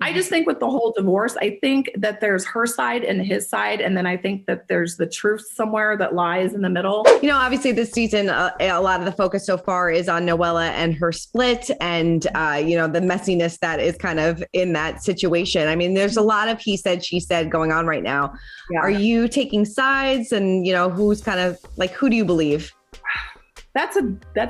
I just think with the whole divorce, I think that there's her side and his side. And then I think that there's the truth somewhere that lies in the middle. You know, obviously this season, a lot of the focus so far is on Noella and her split and, you know, the messiness that is kind of in that situation. I mean, there's a lot of he said, she said going on right now. Yeah. Are you taking sides and, you know, who's kind of like, who do you believe? That's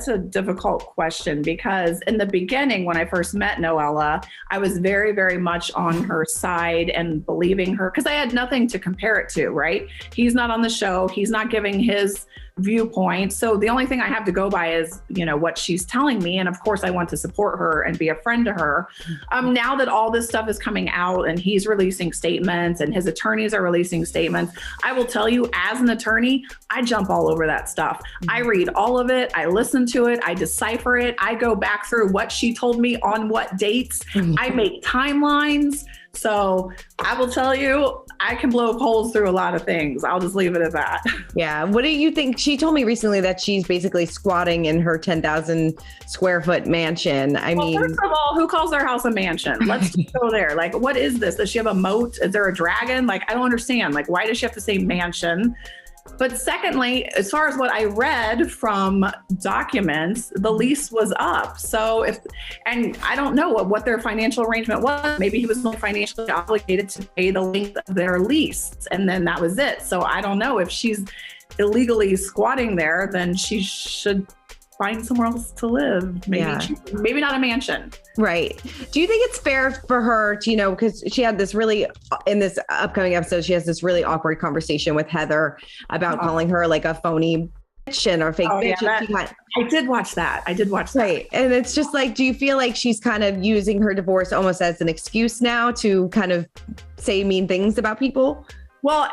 a difficult question because in the beginning, when I first met Noella, I was very, very much on her side and believing her because I had nothing to compare it to, right? He's not on the show. He's not giving his viewpoint. So the only thing I have to go by is, you know, what she's telling me. And of course I want to support her and be a friend to her. Now that all this stuff is coming out and he's releasing statements and his attorneys are releasing statements, I will tell you as an attorney, I jump all over that stuff. I read all of it. I listen to it. I decipher it. I go back through what she told me on what dates. I make timelines. So I will tell you, I can blow holes through a lot of things. I'll just leave it at that. Yeah. What do you think? She told me recently that she's basically squatting in her 10,000 square foot mansion. I mean, first of all, who calls their house a mansion? Let's go there. Like, what is this? Does she have a moat? Is there a dragon? Like, I don't understand. Like, why does she have to say mansion? But secondly, as far as what I read from documents, the lease was up. So and I don't know what their financial arrangement was. Maybe he was only financially obligated to pay the length of their lease. And then that was it. So I don't know if she's illegally squatting there, then she should find somewhere else to live. Maybe not a mansion. Right. Do you think it's fair for her to, you know, because she had this really, in this upcoming episode, she has this really awkward conversation with Heather about calling her like a phony bitch and or fake bitch. Yeah, I did watch that. Right. And it's just like, do you feel like she's kind of using her divorce almost as an excuse now to kind of say mean things about people? Well,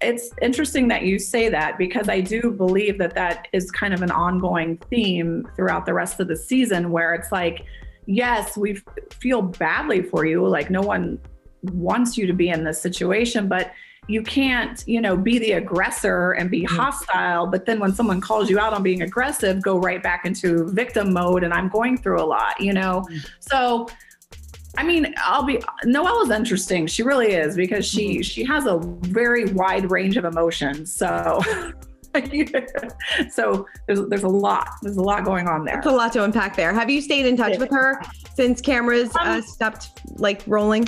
it's interesting that you say that because I do believe that that is kind of an ongoing theme throughout the rest of the season where it's like, yes, we feel badly for you. Like no one wants you to be in this situation, but you can't, you know, be the aggressor and be hostile. But then when someone calls you out on being aggressive, go right back into victim mode. And I'm going through a lot, you know? So I memean, Noella's interesting. She really is because she has a very wide range of emotions. So, so there's a lot going on there. There's a lot to unpack there. Have you stayed in touch with her since cameras stopped like rolling?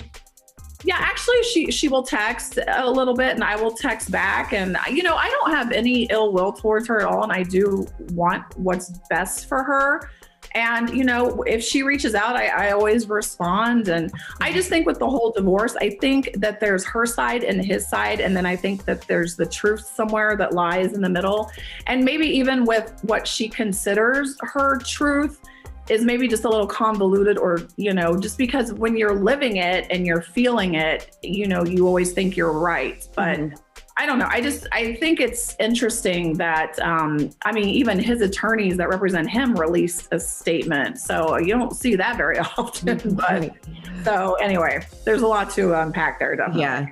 Yeah, actually she will text a little bit and I will text back. And, you know, I don't have any ill will towards her at all. And I do want what's best for her. And, you know, if she reaches out, I always respond. And I just think with the whole divorce, I think that there's her side and his side. And then I think that there's the truth somewhere that lies in the middle. And maybe even with what she considers her truth is maybe just a little convoluted or, you know, just because when you're living it and you're feeling it, you know, you always think you're right. But I don't know. I think it's interesting that, I mean, even his attorneys that represent him released a statement. So you don't see that very often. But so anyway, there's a lot to unpack there. Definitely. Yeah.